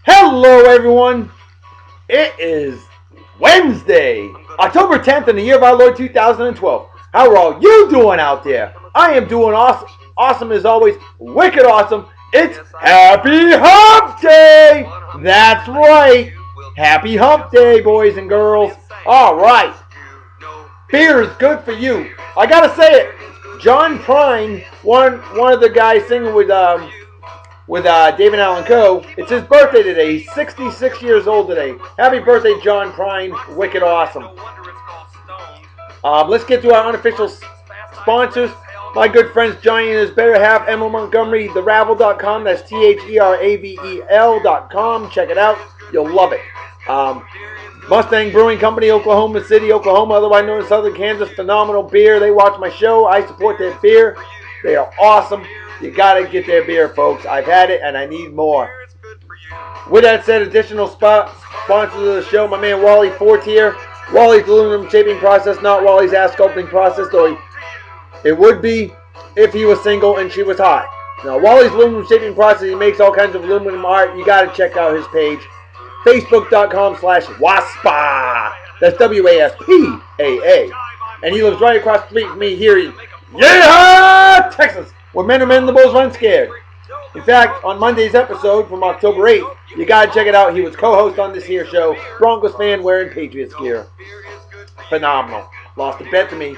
Hello, everyone. It is Wednesday, October 10th in the year of our Lord 2012. How are all you doing out there? I am doing awesome. Awesome as always. Wicked awesome. It's Happy Hump Day. That's right. Happy Hump Day, boys and girls. All right. Beer is good for you. I gotta say it. John Prine, one of the guys singing with David Allen Coe. It's his birthday today. He's 66 years old today. Happy birthday, John Prine. Wicked awesome. Let's get to our unofficial sponsors. My good friends Johnny and his better half, Emma Montgomery, theravel.com. That's THERAVEL.com. Check it out. You'll love it. Mustang Brewing Company, Oklahoma City, Oklahoma, otherwise known as Southern Kansas. Phenomenal beer. They watch my show. I support their beer. They are awesome. You gotta get their beer, folks. I've had it and I need more. With that said, additional sponsors of the show, my man Wally Fortier. Wally's aluminum shaping process, not Wally's ass sculpting process, though it would be if he was single and she was hot. Now, Wally's aluminum shaping process, he makes all kinds of aluminum art. You gotta check out his page. Facebook.com/WASPA. That's WASPAA. And he lives right across the street from me here in Texas, where men are men and the bulls run scared. In fact, on Monday's episode from October 8th, you gotta check it out. He was co-host on this here show. Broncos fan wearing Patriots gear. Phenomenal. Lost a bet to me.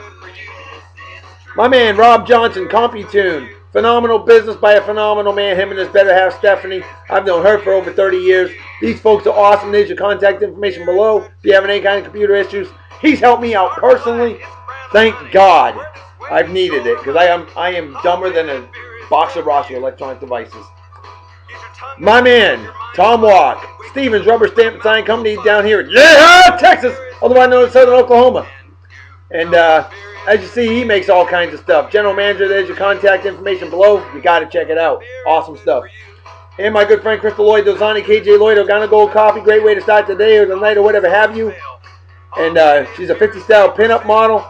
My man Rob Johnson, CompuTune. Phenomenal business by a phenomenal man. Him and his better half, Stephanie. I've known her for over 30 years. These folks are awesome. There's your contact information below. If you have any kind of computer issues, he's helped me out personally. Thank God. I've needed it because I am dumber than a box of rocks with electronic devices. My man, Tom Walk, Stevens Rubber Stamp and Sign Company down here in Texas, otherwise known as Southern Oklahoma. And as you see, he makes all kinds of stuff. General manager, there's your contact information below. You got to check it out. Awesome stuff. And my good friend Crystal Lloyd, Dozani, KJ Lloyd, Organa Gold Coffee. Great way to start the day or the night or whatever have you. And she's a 50 style pinup model.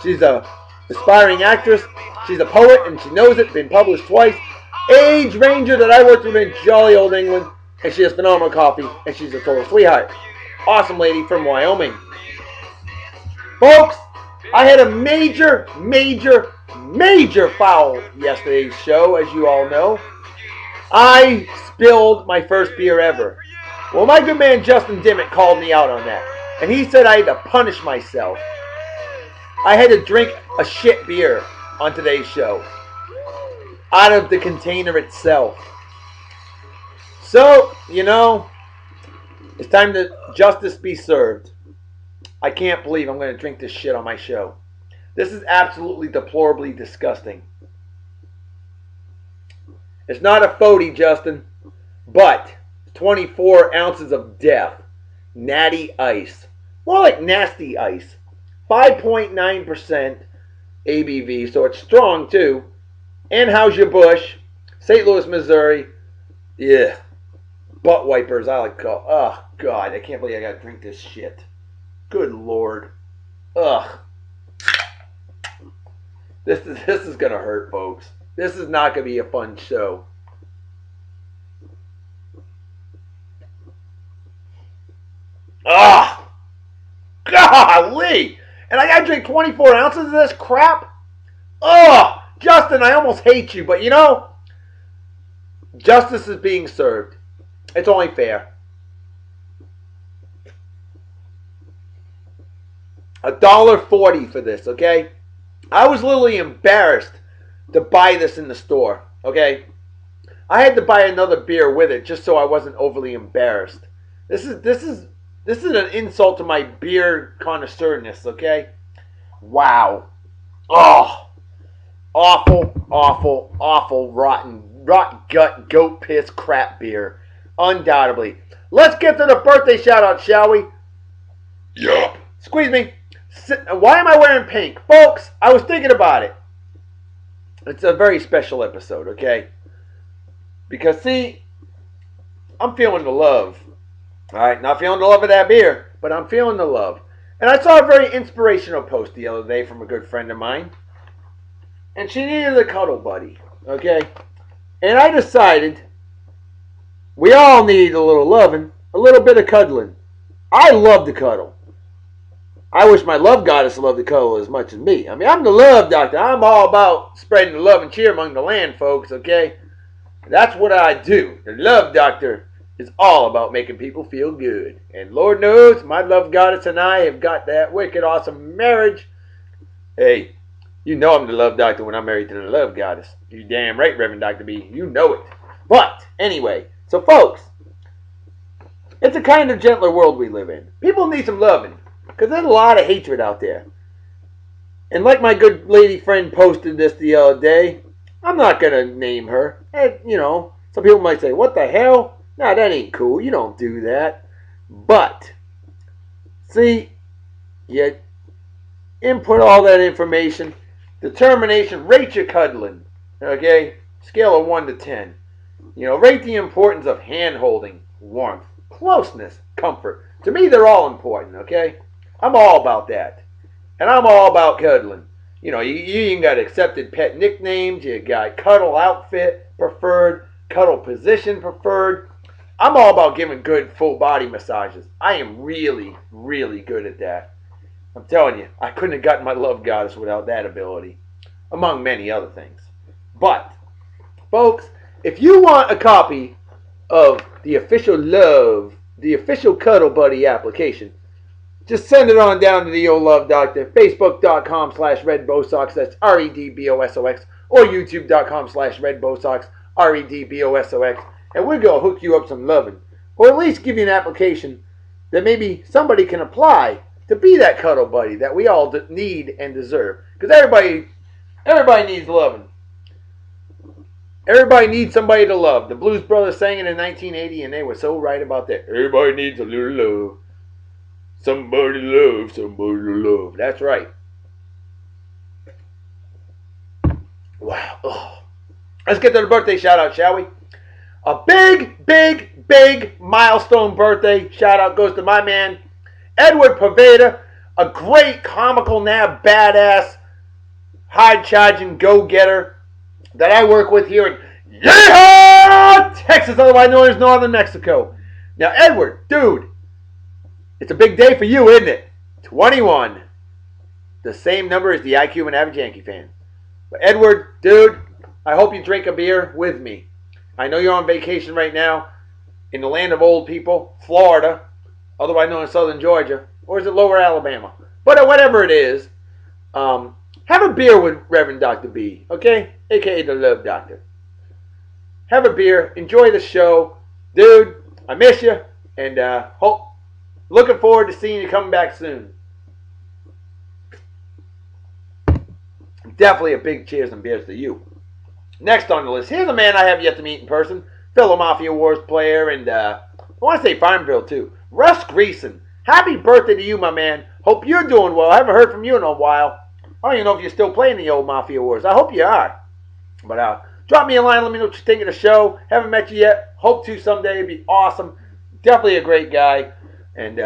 She's a aspiring actress. She's a poet, and she knows it. Been published twice. Age Ranger that I worked with in jolly old England. And she has phenomenal coffee, and she's a total sweetheart. Awesome lady from Wyoming. Folks, I had a major foul yesterday's show, as you all know. I spilled my first beer ever. Well, my good man Justin Dimmitt called me out on that. And he said I had to punish myself. I had to drink a shit beer on today's show. Out of the container itself. So, you know, it's time to justice be served. I can't believe I'm going to drink this shit on my show. This is absolutely deplorably disgusting. It's not a 40, Justin, but 24 ounces of death. Natty Ice. More like nasty ice. 5.9% ABV, so it's strong too. Anheuser-Busch, St. Louis, Missouri. Yeah. Butt wipers, I like to call. Oh, God, I can't believe I got to drink this shit. Good Lord. Ugh. This is going to hurt, folks. This is not going to be a fun show. Ugh. Golly. And I got to drink 24 ounces of this crap? Ugh. Justin, I almost hate you. But you know, justice is being served. It's only fair. $1.40 for this, okay? I was literally embarrassed to buy this in the store, okay? I had to buy another beer with it just so I wasn't overly embarrassed. This is an insult to my beer connoisseurness, okay? Wow. Oh. Awful, rotten gut, goat piss crap beer. Undoubtedly. Let's get to the birthday shout out, shall we? Yup. Squeeze me. Why am I wearing pink? Folks, I was thinking about it. It's a very special episode, okay? Because, see, I'm feeling the love. Alright, not feeling the love of that beer, but I'm feeling the love. And I saw a very inspirational post the other day from a good friend of mine. And she needed a cuddle buddy, okay? And I decided We all need a little loving, a little bit of cuddling. I love to cuddle. I wish my love goddess loved to cuddle as much as me. I mean, I'm the love doctor. I'm all about spreading the love and cheer among the land, folks, okay? That's what I do. The love doctor is all about making people feel good. And Lord knows my love goddess and I have got that wicked awesome marriage. Hey, you know I'm the love doctor when I'm married to the love goddess. You damn right, Reverend Dr. B. You know it. But, anyway, so folks, it's a kind of gentler world we live in. People need some loving, because there's a lot of hatred out there. And like my good lady friend posted this the other day, I'm not going to name her. And, you know, some people might say, what the hell? Nah, that ain't cool. You don't do that. But, see, you input all that information, determination, rate your cuddling, okay? Scale of 1 to 10. You know, rate the importance of hand-holding, warmth, closeness, comfort. To me, they're all important, okay? I'm all about that. And I'm all about cuddling. You know, you even got accepted pet nicknames. You got cuddle outfit preferred, cuddle position preferred. I'm all about giving good full body massages. I am really, really good at that. I'm telling you, I couldn't have gotten my love goddess without that ability, among many other things. But, folks, if you want a copy of the official love, the official Cuddle Buddy application, just send it on down to the old love doctor, facebook.com/redbosox, that's REDBOSOX, or youtube.com/redbosox, REDBOSOX, and we're going to hook you up some loving, or at least give you an application that maybe somebody can apply to be that cuddle buddy that we all need and deserve. Because everybody needs loving. Everybody needs somebody to love. The Blues Brothers sang it in 1980, and they were so right about that. Everybody needs a little love. Somebody to love. That's right. Wow. Ugh. Let's get to the birthday shout out, shall we? A big, big, big milestone birthday shout out goes to my man, Edward Paveda, a great comical nab badass, high-charging go-getter that I work with here in Yeehaw, Texas, otherwise known as Northern Mexico. Now, Edward, dude, it's a big day for you, isn't it? 21. The same number as the IQ of an average Yankee fan. But Edward, dude, I hope you drink a beer with me. I know you're on vacation right now in the land of old people, Florida, otherwise known as Southern Georgia, or is it Lower Alabama? But whatever it is, have a beer with Reverend Dr. B, okay? AKA the Love Doctor. Have a beer, enjoy the show. Dude, I miss you, and looking forward to seeing you come back soon. Definitely a big cheers and beers to you. Next on the list, here's a man I have yet to meet in person. Fellow Mafia Wars player, and I want to say Farmville too. Russ Greason. Happy birthday to you, my man. Hope you're doing well. I haven't heard from you in a while. I don't even know if you're still playing the old Mafia Wars. I hope you are. But drop me a line. Let me know what you think of the show. Haven't met you yet. Hope to someday. It'd be awesome. Definitely a great guy. And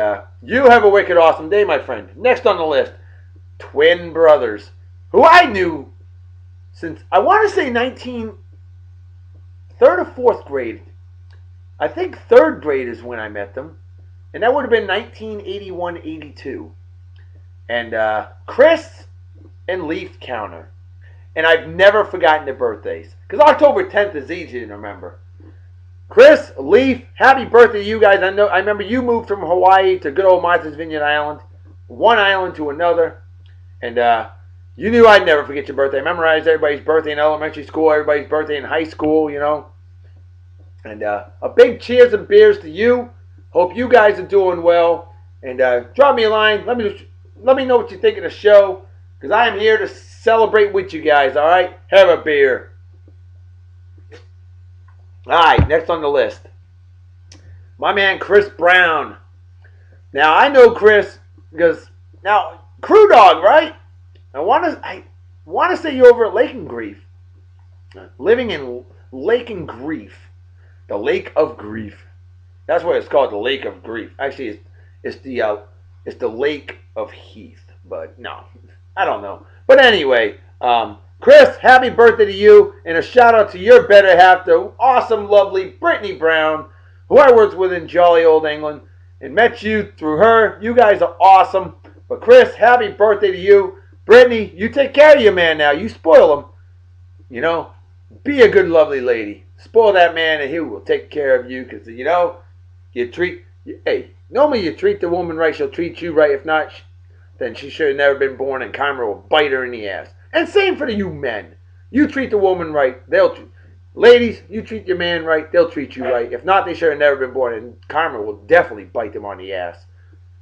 you have a wicked awesome day, my friend. Next on the list, twin brothers, who I knew since, I want to say 3rd or 4th grade. I think 3rd grade is when I met them. And that would have been 1981-82. And Chris and Leif Counter. And I've never forgotten their birthdays. Because October 10th is easy to remember. Chris, Leif, happy birthday to you guys. I remember you moved from Hawaii to good old Martha's Vineyard Island. One island to another. And you knew I'd never forget your birthday. I memorized everybody's birthday in elementary school, everybody's birthday in high school, you know. And a big cheers and beers to you. Hope you guys are doing well. And drop me a line. Let me know what you think of the show. Because I am here to celebrate with you guys, all right? Have a beer. All right, next on the list. My man Chris Brown. Now, I know Chris because, now, Crew Dog, right? I want to say you're over at Lake and Grief. Living in Lake and Grief. The Lake of Grief. That's what it's called, the Lake of Grief. Actually, it's the Lake of Heath. But no, I don't know. But anyway, Chris, happy birthday to you, and a shout out to your better half, the awesome, lovely Britney Brown. who I worked with in jolly old England, and met you through her. You guys are awesome. But Chris, happy birthday to you. Britney, you take care of your man now. You spoil him. You know, be a good, lovely lady. Spoil that man, and he will take care of you. Because, you know, normally you treat the woman right, she'll treat you right. If not, then she should have never been born, and karma will bite her in the ass. And same for you men. You treat the woman right, ladies, you treat your man right, they'll treat you right. If not, they should have never been born, and karma will definitely bite them on the ass,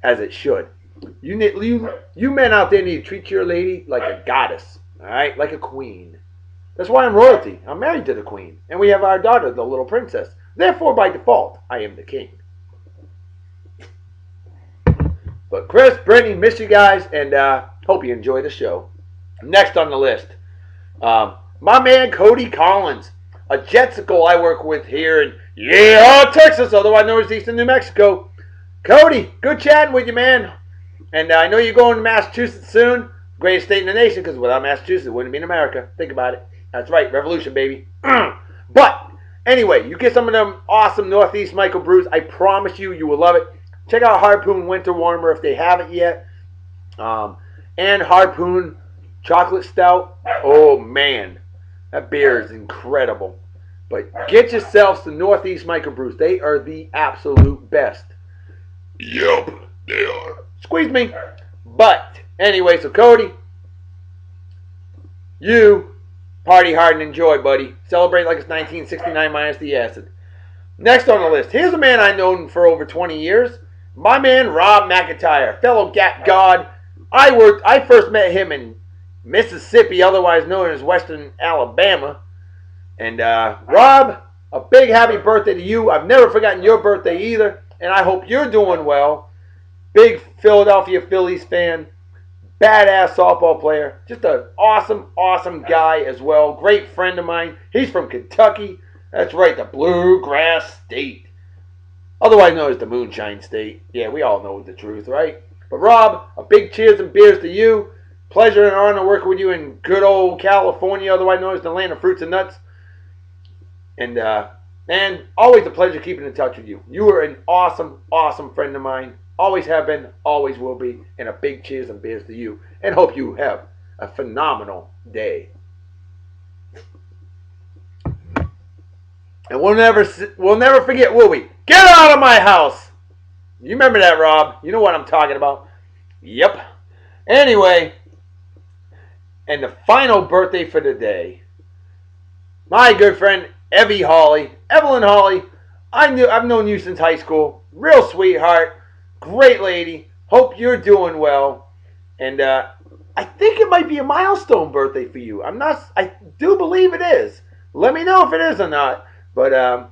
as it should. You men out there need to treat your lady like a goddess, all right, like a queen. That's why I'm royalty. I'm married to the queen, and we have our daughter, the little princess. Therefore, by default, I am the king. But Chris, Brittany, miss you guys, and hope you enjoy the show. Next on the list, my man Cody Collins, a Jetsicle I work with here in Texas, otherwise known as Eastern New Mexico. Cody, good chatting with you, man. And I know you're going to Massachusetts soon. Greatest state in the nation, because without Massachusetts, it wouldn't be in America. Think about it. That's right, revolution, baby. But anyway, you get some of them awesome Northeast microbrews. I promise you, you will love it. Check out Harpoon Winter Warmer if they haven't yet. And Harpoon Chocolate Stout. Oh, man. That beer is incredible. But get yourselves the Northeast microbrews. They are the absolute best. Yup, they are. Squeeze me. But anyway, so Cody, you party hard and enjoy, buddy. Celebrate like it's 1969 minus the acid. Next on the list, here's a man I've known for over 20 years. My man Rob McIntyre, fellow Gat God. I first met him in Mississippi, otherwise known as Western Alabama. And Rob, a big happy birthday to you. I've never forgotten your birthday either, and I hope you're doing well. Big Philadelphia Phillies fan, badass softball player, just an awesome, awesome guy as well. Great friend of mine. He's from Kentucky. That's right, the Bluegrass State. Otherwise known as the Moonshine State. Yeah, we all know the truth, right? But Rob, a big cheers and beers to you. Pleasure and honor working with you in good old California, otherwise known as the land of fruits and nuts. And, man, always a pleasure keeping in touch with you. You are an awesome, awesome friend of mine. Always have been, always will be. And a big cheers and beers to you. And hope you have a phenomenal day. And we'll never forget, will we? Get out of my house! You remember that, Rob. You know what I'm talking about. Yep. Anyway, and the final birthday for the day. My good friend, Evelyn Hawley. I've known you since high school. Real sweetheart. Great lady. Hope you're doing well. And I think it might be a milestone birthday for you. I do believe it is. Let me know if it is or not. But I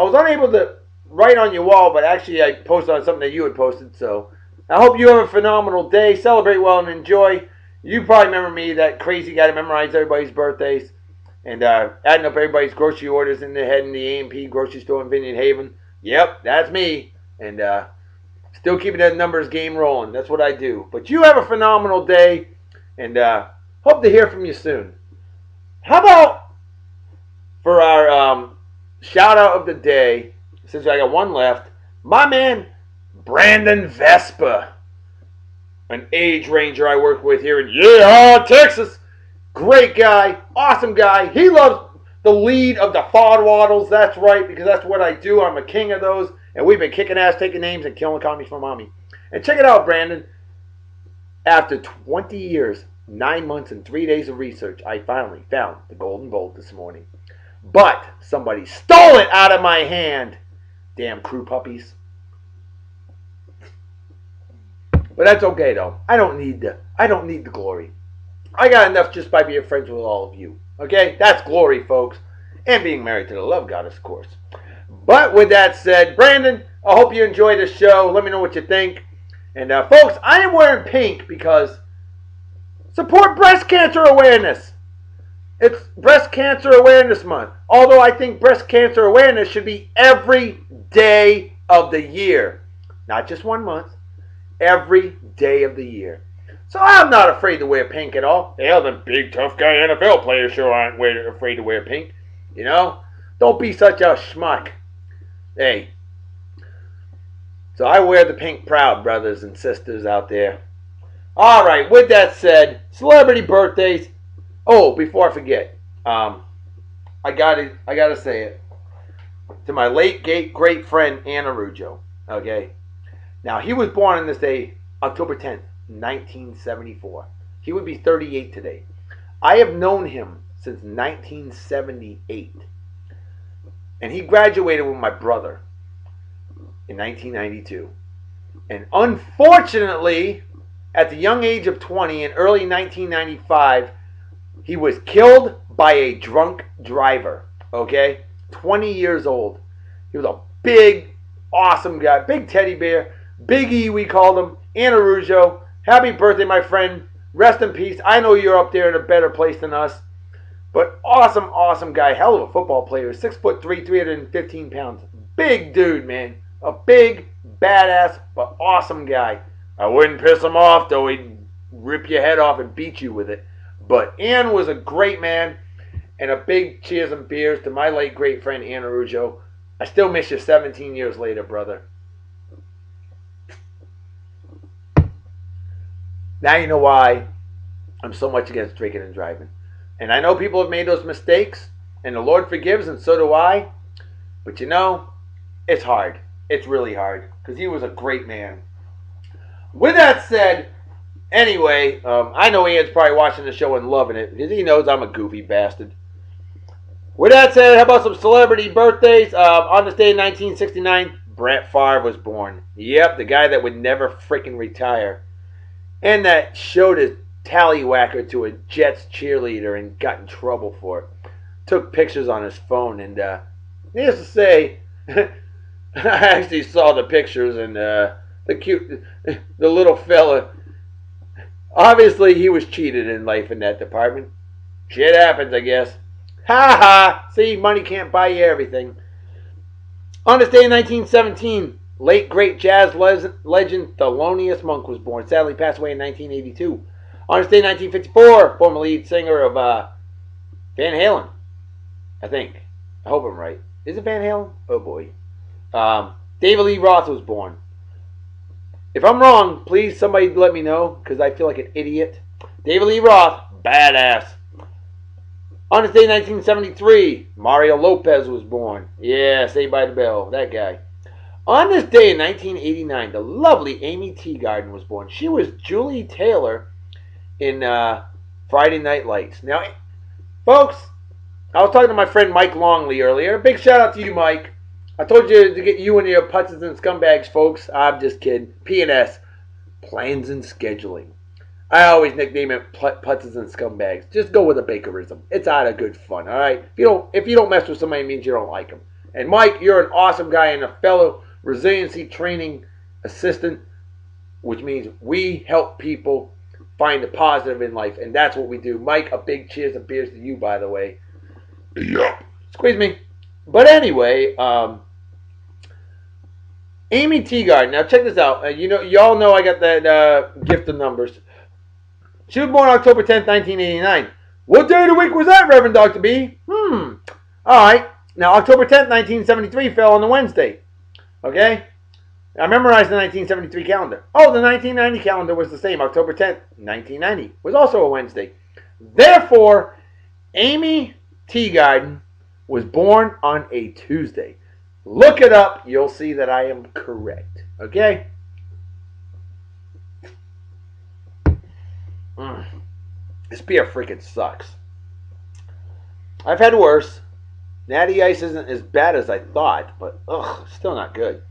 was unable to write on your wall, but actually I posted on something that you had posted. So I hope you have a phenomenal day. Celebrate well and enjoy. You probably remember me, that crazy guy to memorize everybody's birthdays. And adding up everybody's grocery orders in their head in the A&P grocery store in Vineyard Haven. Yep, that's me. And still keeping that numbers game rolling. That's what I do. But you have a phenomenal day. And hope to hear from you soon. How about for our shout out of the day, since I got one left, my man Brandon Vespa, an age ranger I work with here in Texas. Great guy, awesome guy. He loves the lead of the Fodwaddles. That's right, because that's what I do. I'm a king of those. And we've been kicking ass, taking names, and killing commies for mommy. And check it out, Brandon. After 20 years, 9 months, and 3 days of research, I finally found the golden bolt this morning. But somebody stole it out of my hand. Damn crew puppies. But that's okay though. I don't need the glory. I got enough just by being friends with all of you. Okay? That's glory, folks. And being married to the love goddess, of course. But with that said, Brandon, I hope you enjoy the show. Let me know what you think. And folks, I am wearing pink because support breast cancer awareness. It's Breast Cancer Awareness Month. Although I think breast cancer awareness should be every day of the year. Not just 1 month. Every day of the year. So I'm not afraid to wear pink at all. Hell, the big tough guy NFL players sure aren't afraid to wear pink. You know? Don't be such a schmuck. Hey, So I wear the pink proud, brothers and sisters out there. All right, with that said, celebrity birthdays. Oh, before I forget, I gotta say it to my late great friend Ian Araujo. Okay, now he was born on this day, October 10th, 1974. He would be 38 today. I have known him since 1978, and he graduated with my brother in 1992. And unfortunately, at the young age of 20 in early 1995, he was killed by a drunk driver. Okay? 20 years old. He was a big, awesome guy. Big teddy bear. Big E, we called him. Ian Araujo. Happy birthday, my friend. Rest in peace. I know you're up there in a better place than us. But awesome, awesome guy. Hell of a football player. 6'3", 315 pounds. Big dude, man. A big, badass, but awesome guy. I wouldn't piss him off, though. He'd rip your head off and beat you with it. But Ian was a great man. And a big cheers and beers to my late great friend Ian Araujo. I still miss you 17 years later, brother. Now you know why I'm so much against drinking and driving. And I know people have made those mistakes, and the Lord forgives, and so do I. But you know, it's hard. It's really hard, because he was a great man. With that said, anyway, I know Ian's probably watching the show and loving it, because he knows I'm a goofy bastard. With that said, how about some celebrity birthdays? On this day in 1969, Brett Favre was born. Yep, the guy that would never freaking retire. And that showed his tallywhacker to a Jets cheerleader and got in trouble for it. Took pictures on his phone, and needless to say, I actually saw the pictures, and the little fella, obviously he was cheated in life in that department. Shit happens, I guess. Ha ha! See, money can't buy you everything. On this day in 1917, late great jazz legend Thelonious Monk was born. Sadly passed away in 1982. On this day in 1954, former lead singer of Van Halen. I think. I hope I'm right. Is it Van Halen? Oh boy. David Lee Roth was born. If I'm wrong, please somebody let me know, because I feel like an idiot. David Lee Roth, badass. On this day in 1973, Mario Lopez was born. Yeah, Saved by the Bell, that guy. On this day in 1989, the lovely Amy Teagarden was born. She was Julie Taylor in Friday Night Lights. Now, folks, I was talking to my friend Mike Longley earlier. Big shout out to you, Mike. I told you to get you and your putzes and scumbags, folks. I'm just kidding. P&S, plans and scheduling. I always nickname it putzes and scumbags. Just go with a bakerism. It's out of good fun, all right? If you don't mess with somebody, it means you don't like them. And Mike, you're an awesome guy and a fellow resiliency training assistant, which means we help people find the positive in life, and that's what we do. Mike, a big cheers and beers to you, by the way. Yep. Squeeze me. But anyway, Amy Teagarden. Now check this out. Y'all know I got that gift of numbers. She was born October 10th, 1989. What day of the week was that, Reverend Dr. B? All right. Now, October 10th, 1973 fell on a Wednesday. Okay? I memorized the 1973 calendar. Oh, the 1990 calendar was the same. October 10th, 1990 was also a Wednesday. Therefore, Amy Teagarden was born on a Tuesday. Look it up. You'll see that I am correct. Okay? This beer freaking sucks. I've had worse. Natty Ice isn't as bad as I thought, but still not good.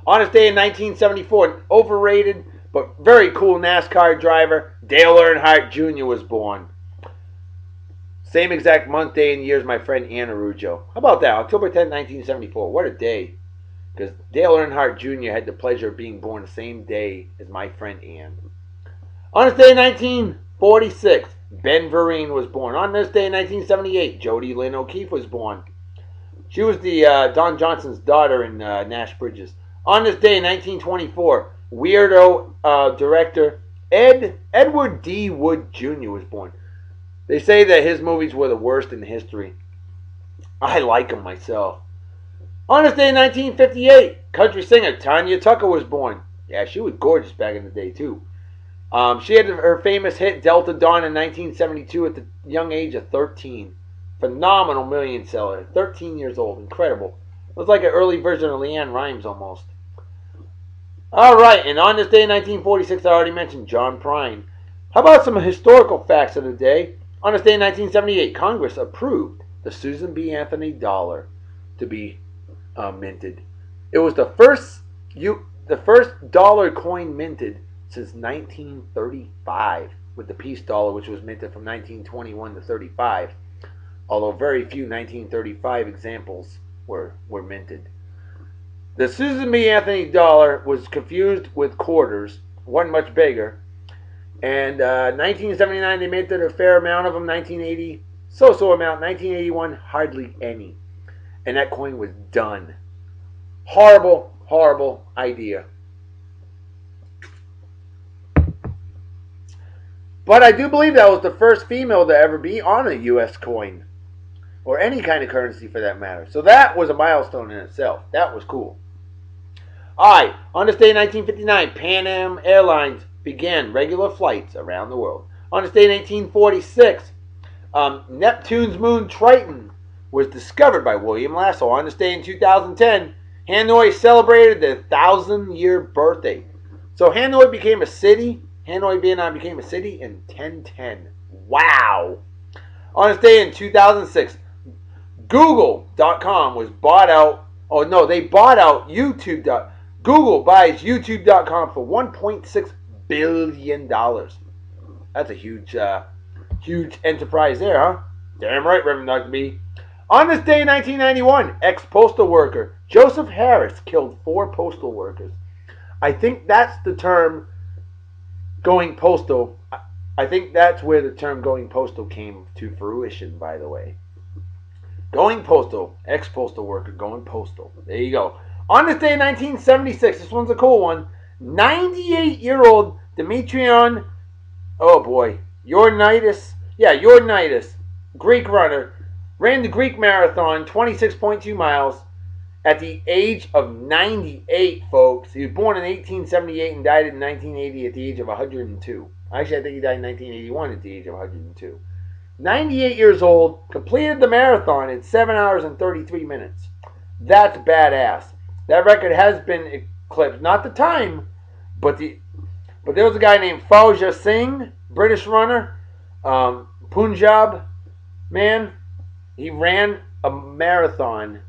On this day in 1974, an overrated but very cool NASCAR driver, Dale Earnhardt Jr. was born. Same exact month, day, and year as my friend Ian Araujo. How about that? October 10, 1974. What a day. Because Dale Earnhardt Jr. had the pleasure of being born the same day as my friend Ian. On this day in 1946, Ben Vereen was born. On this day in 1978, Jody Lynn O'Keefe was born. She was the Don Johnson's daughter in Nash Bridges. On this day in 1924, weirdo director Edward D. Wood Jr. was born. They say that his movies were the worst in history. I like them myself. On this day in 1958, country singer Tanya Tucker was born. Yeah, she was gorgeous back in the day, too. She had her famous hit Delta Dawn in 1972 at the young age of 13. Phenomenal million seller. 13 years old. Incredible. It was like an early version of Leanne Rimes almost. All right, and on this day in 1946, I already mentioned John Prine. How about some historical facts of the day? On this day in 1978, Congress approved the Susan B. Anthony dollar to be minted. It was the first dollar coin minted since 1935, with the peace dollar, which was minted from 1921 to 35. Although very few 1935 examples were minted. The Susan B. Anthony dollar was confused with quarters, one much bigger. And 1979 they minted a fair amount of them. 1980, so amount. 1981, hardly any. And that coin was done. Horrible, horrible idea. But I do believe that was the first female to ever be on a U.S. coin. Or any kind of currency for that matter. So that was a milestone in itself. That was cool. Alright, on this day in 1959, Pan Am Airlines began regular flights around the world. On this day in 1846, Neptune's moon Triton was discovered by William Lasso. On this day in 2010, Hanoi celebrated their 1,000-year birthday. So Hanoi became a city. Hanoi, Vietnam became a city in 1010. Wow! On this day in 2006, Google.com was bought out. Oh no, they bought out YouTube. Google buys YouTube.com for $1.6 billion. That's a huge enterprise there, huh? Damn right, Reverend Dr. B. On this day in 1991, ex-postal worker Joseph Harris killed 4 postal workers. I think that's the term going postal. I think that's where the term going postal came to fruition, by the way. Going postal, ex-postal worker going postal. There you go. On this day in 1976, this one's a cool one, 98-year-old Demetrion, oh boy, Ioannidis, Greek runner, ran the Greek marathon, 26.2 miles, at the age of 98, folks. He was born in 1878 and died in 1980 at the age of 102. Actually, I think he died in 1981 at the age of 102. 98 years old, completed the marathon in 7 hours and 33 minutes. That's badass. That record has been eclipsed. Not the time, but there was a guy named Fauja Singh, British runner, Punjab man. He ran a marathon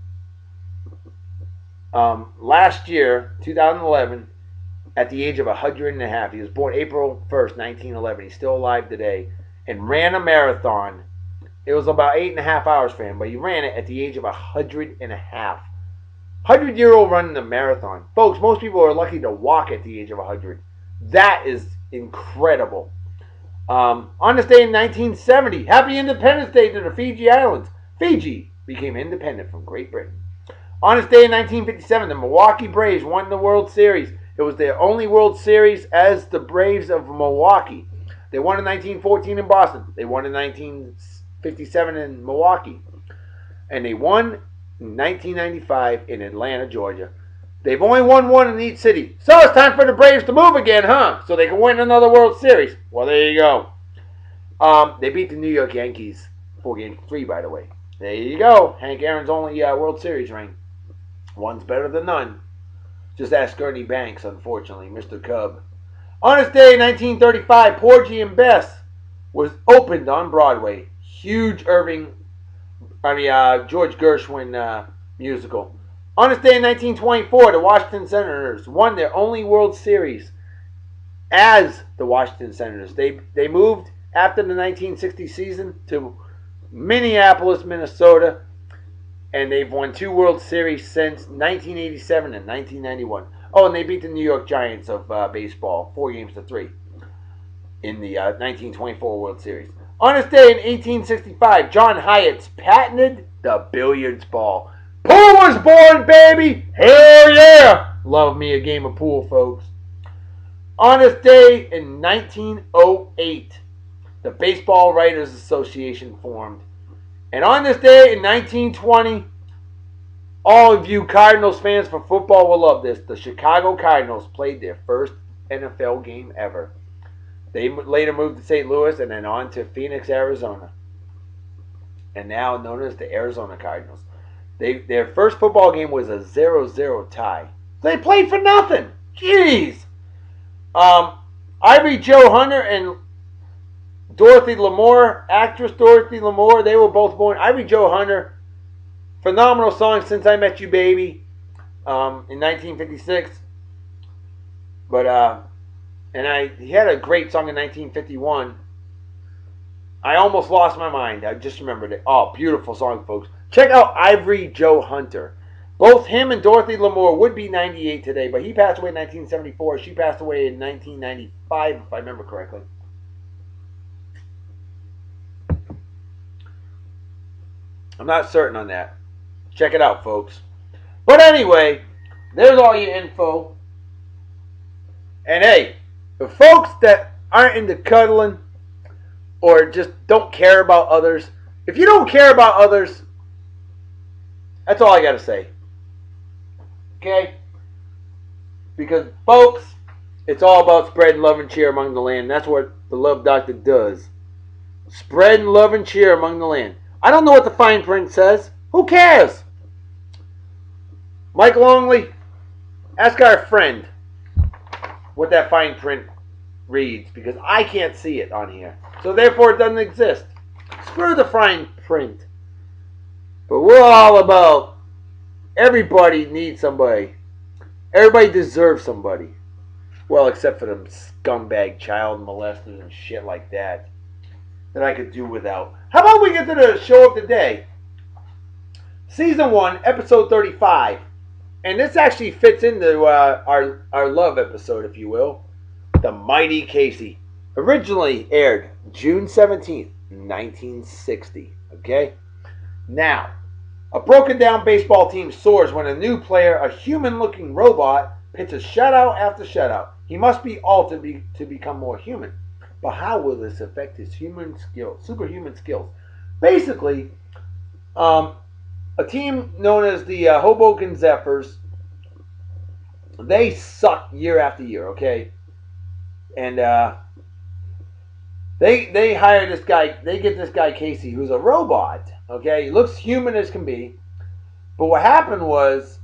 last year, 2011, at the age of 100.5. He was born April 1st, 1911. He's still alive today. And ran a marathon. It was about 8.5 hours for him, but he ran it at the age of 100.5. 100-year-old running a marathon. Folks, most people are lucky to walk at the age of 100. That is incredible. On this day in 1970, Happy Independence Day to the Fiji Islands. Fiji became independent from Great Britain. On this day in 1957, the Milwaukee Braves won the World Series. It was their only World Series as the Braves of Milwaukee. They won in 1914 in Boston. They won in 1957 in Milwaukee. And they won in 1995 in Atlanta, Georgia. They've only won one in each city. So it's time for the Braves to move again, huh? So they can win another World Series. Well, there you go. They beat the New York Yankees 4-3, by the way. There you go. Hank Aaron's only World Series ring. One's better than none. Just ask Ernie Banks, unfortunately, Mr. Cub. On this day in 1935, Porgy and Bess was opened on Broadway. Huge George Gershwin musical. On this day in 1924, the Washington Senators won their only World Series as the Washington Senators. They moved after the 1960 season to Minneapolis, Minnesota, and they've won 2 World Series since 1987 and 1991. Oh, and they beat the New York Giants of baseball 4-3 in the 1924 World Series. On this day in 1865, John Hyatt's patented the billiards ball. Pool was born, baby! Hell yeah! Love me a game of pool, folks. On this day in 1908, the Baseball Writers Association formed. And on this day in 1920, All of you Cardinals fans for football will love this. The Chicago Cardinals played their first NFL game ever. They later moved to St. Louis and then on to Phoenix, Arizona. And now known as the Arizona Cardinals. Their first football game was a 0-0 tie. They played for nothing. Jeez. Ivory Joe Hunter and Dorothy Lamour, actress Dorothy Lamour, they were both born. Ivory Joe Hunter, phenomenal song, Since I Met You Baby, in 1956. But, he had a great song in 1951. I almost lost my mind. I just remembered it. Oh, beautiful song, folks. Check out Ivory Joe Hunter. Both him and Dorothy Lamour would be 98 today, but he passed away in 1974. She passed away in 1995, if I remember correctly. I'm not certain on that. Check it out, folks. But anyway, there's all your info. And hey, the folks that aren't into cuddling or just don't care about others, if you don't care about others, that's all I got to say. Okay? Because, folks, it's all about spreading love and cheer among the land. That's what the Love Doctor does. Spreading love and cheer among the land. I don't know what the fine print says. Who cares? Mike Longley, ask our friend what that fine print reads, because I can't see it on here. So therefore it doesn't exist. Screw the fine print. But we're all about everybody needs somebody. Everybody deserves somebody. Well, except for them scumbag child molesters and shit like that I could do without. How about we get to the show of the day? Season 1, episode 35. And this actually fits into our love episode, if you will. The Mighty Casey. Originally aired June 17th, 1960. Okay? Now, a broken down baseball team soars when a new player, a human-looking robot, pitches shutout after shutout. He must be altered to become more human. But how will this affect his superhuman skills? Basically, a team known as the Hoboken Zephyrs, they suck year after year, okay? And they hire this guy, they get this guy Casey, who's a robot, okay? He looks human as can be. But what happened was,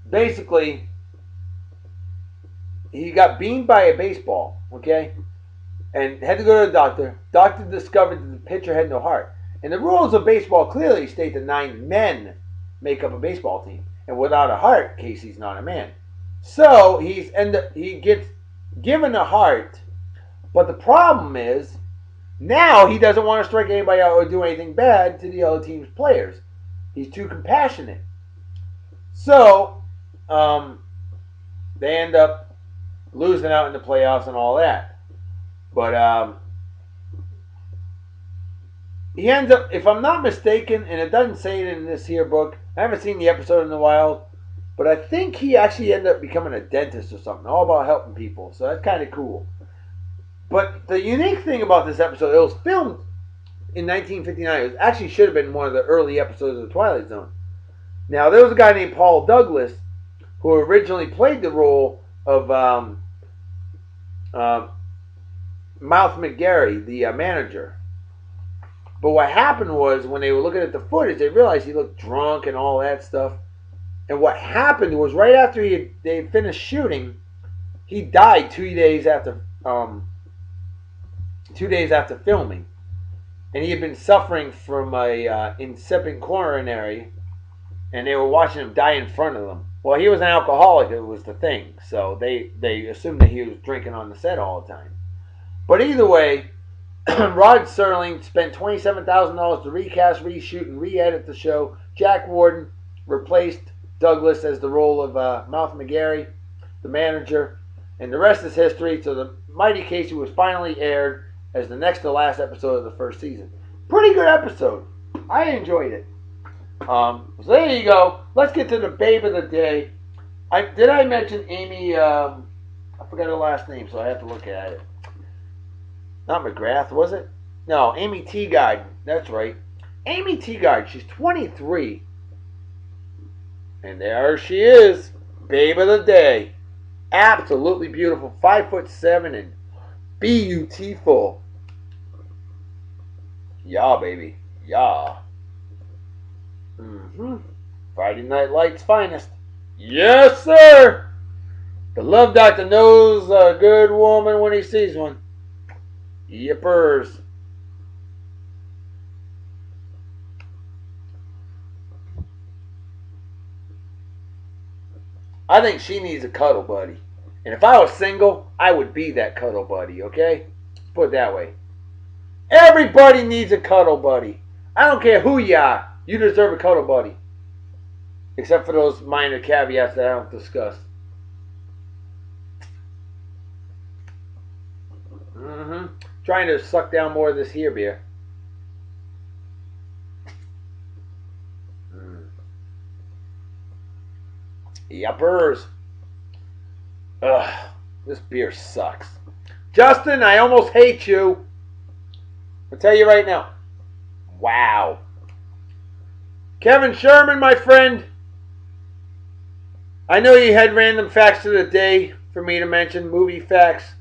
basically, he got beamed by a baseball, okay? And had to go to the doctor. Doctor discovered that the pitcher had no heart. And the rules of baseball clearly state that 9 men make up a baseball team. And without a heart, Casey's not a man. So he gets given a heart. But the problem is, now he doesn't want to strike anybody out or do anything bad to the other team's players. He's too compassionate. So they end up losing out in the playoffs and all that. But he ends up, if I'm not mistaken, and it doesn't say it in this here book, I haven't seen the episode in a while, but I think he actually ended up becoming a dentist or something, all about helping people. So that's kind of cool. But the unique thing about this episode, it was filmed in 1959. It actually should have been one of the early episodes of The Twilight Zone. Now, there was a guy named Paul Douglas who originally played the role of Mouth McGarry, the manager. But what happened was, when they were looking at the footage, they realized he looked drunk and all that stuff. And what happened was, right after they had finished shooting, he died 2 days after 2 days after filming. And he had been suffering from a incipient coronary, and they were watching him die in front of them. Well, he was an alcoholic, it was the thing. So they assumed that he was drinking on the set all the time. But either way, Rod Serling spent $27,000 to recast, reshoot, and re-edit the show. Jack Warden replaced Douglas as the role of Mouth McGarry, the manager. And the rest is history. So the Mighty Casey was finally aired as the next to last episode of the first season. Pretty good episode. I enjoyed it. So there you go. Let's get to the babe of the day. Did I mention Amy? I forgot her last name, so I have to look at it. Not McGrath, was it? No, Amy Teagarden. That's right. Amy Teagarden. She's 23. And there she is, babe of the day. Absolutely beautiful, 5'7" and beautiful. Yeah, baby, yeah. Friday Night Lights finest. Yes, sir. The love doctor knows a good woman when he sees one. Yippers. I think she needs a cuddle buddy. And if I was single, I would be that cuddle buddy, okay? Put it that way. Everybody needs a cuddle buddy. I don't care who you are. You deserve a cuddle buddy. Except for those minor caveats that I don't discuss. Trying to suck down more of this here beer. Yuppers. Ugh, this beer sucks. Justin, I almost hate you. I'll tell you right now. Wow. Kevin Sherman, my friend. I know you had random facts of the day for me to mention, movie facts,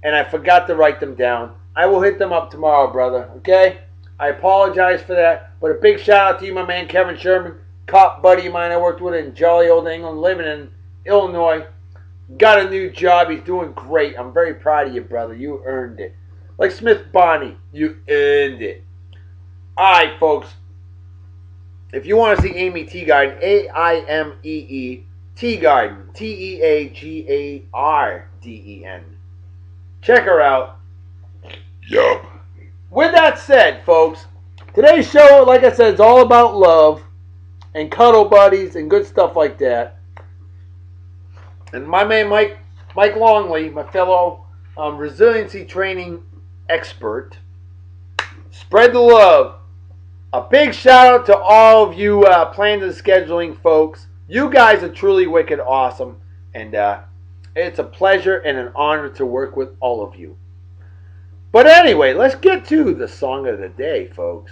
and I forgot to write them down. I will hit them up tomorrow, brother, okay? I apologize for that, but a big shout out to you, my man Kevin Sherman, cop buddy of mine I worked with in jolly old England, living in Illinois. Got a new job. He's doing great. I'm very proud of you, brother. You earned it. Like Smith Bonnie, you earned it. Alright, folks. If you want to see Amy Teagarden, AIMEE Teagarden, TEAGARDEN. Check her out. Yup. With that said, folks, today's show, like I said, is all about love and cuddle buddies and good stuff like that. And my man Mike Longley, my fellow resiliency training expert, spread the love. A big shout out to all of you plans and scheduling folks. You guys are truly wicked awesome. And it's a pleasure and an honor to work with all of you. But anyway, let's get to the song of the day, folks.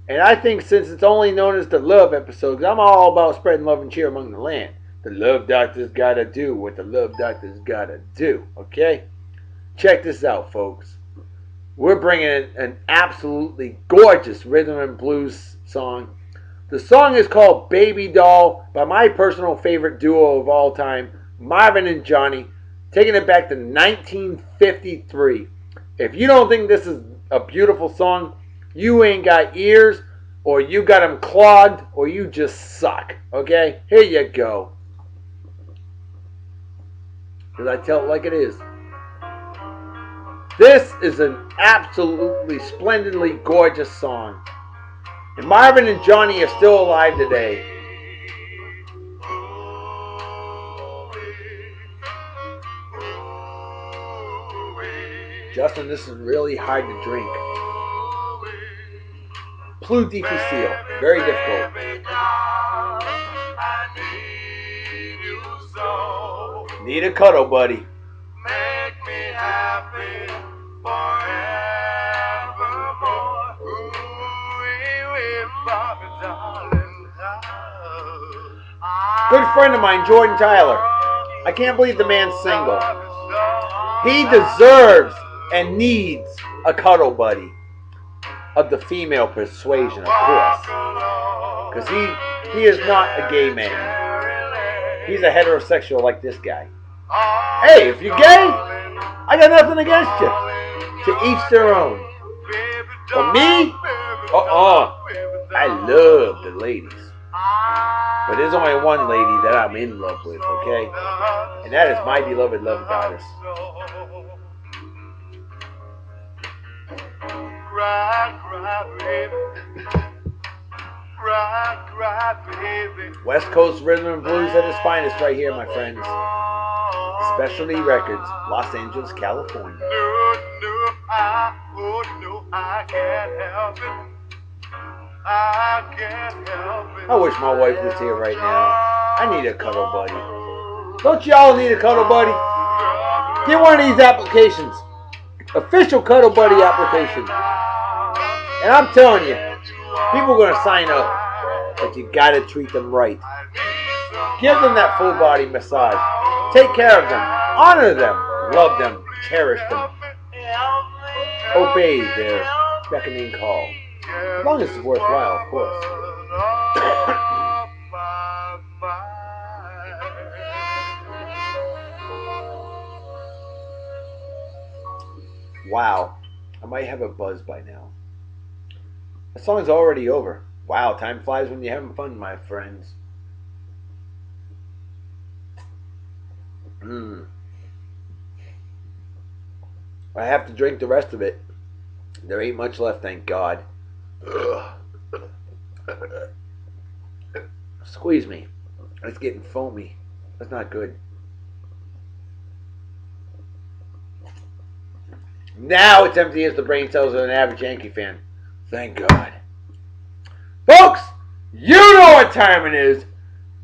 And I think since it's only known as the love episode, 'cause I'm all about spreading love and cheer among the land. The love doctor's gotta do what the love doctor's gotta do, okay? Check this out, folks. We're bringing in an absolutely gorgeous rhythm and blues song. The song is called Baby Doll by my personal favorite duo of all time, Marvin and Johnny, taking it back to 1953. If you don't think this is a beautiful song, you ain't got ears, or you got them clogged, or you just suck, okay? Here you go. Because I tell it like it is. This is an absolutely splendidly gorgeous song. And Marvin and Johnny are still alive today. Justin, this is really hard to drink. Plus difficile. Very difficult. Need a cuddle, buddy. Make me happy forevermore. Good friend of mine, Jordan Tyler. I can't believe the man's single. He deserves and needs a cuddle buddy. Of the female persuasion, of course. Because he is not a gay man. He's a heterosexual like this guy. Hey, if you're gay, I got nothing against you. To each their own. For me, I love the ladies. But there's only one lady that I'm in love with, okay? And that is my beloved love goddess. Cry, cry, baby. Cry, cry, baby. West Coast rhythm and blues at its finest right here, my friends. Specialty Records, Los Angeles, California. I can't help it. I can't help it. I wish my wife was here right now. I need a cuddle buddy. Don't y'all need a cuddle buddy? Get one of these applications. Official cuddle buddy application. And I'm telling you, people are going to sign up. But you got to treat them right. Give them that full body massage. Take care of them. Honor them. Love them. Cherish them. Obey their beckoning call. As long as it's worthwhile, of course. Wow. I might have a buzz by now. The song's already over. Wow, time flies when you're having fun, my friends. I have to drink the rest of it. There ain't much left, thank God. Squeeze me. It's getting foamy. That's not good. Now it's empty as the brain cells of an average Yankee fan. Thank God. Folks, you know what time it is.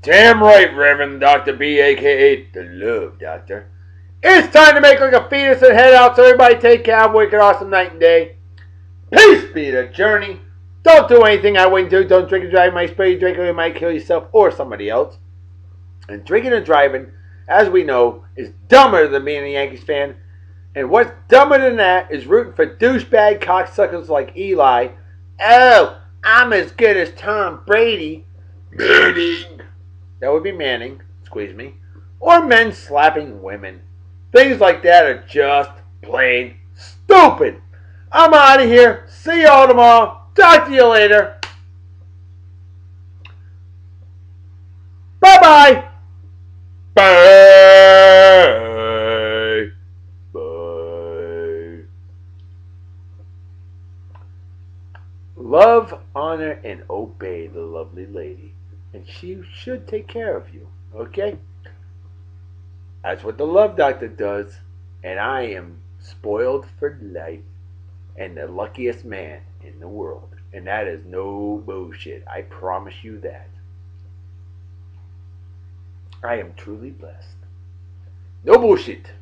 Damn right, Reverend Dr. B, a.k.a. the Love Doctor. It's time to make like a fetus and head out so everybody take cowboy, an awesome night and day. Peace be the journey. Don't do anything I wouldn't do. Don't drink and drive. Might spray you, drink or you might kill yourself or somebody else. And drinking and driving, as we know, is dumber than being a Yankees fan. And what's dumber than that is rooting for douchebag cocksuckers like Eli. Oh, I'm as good as Tom Brady. Manning. That would be Manning. Squeeze me. Or men slapping women. Things like that are just plain stupid. I'm out of here. See y'all tomorrow. Talk to you later. Bye-bye. Bye. Bye. Love, honor, and obey the lovely lady. And she should take care of you. Okay? That's what the Love Doctor does. And I am spoiled for life. And the luckiest man in the world. And that is no bullshit. I promise you that. I am truly blessed. No bullshit.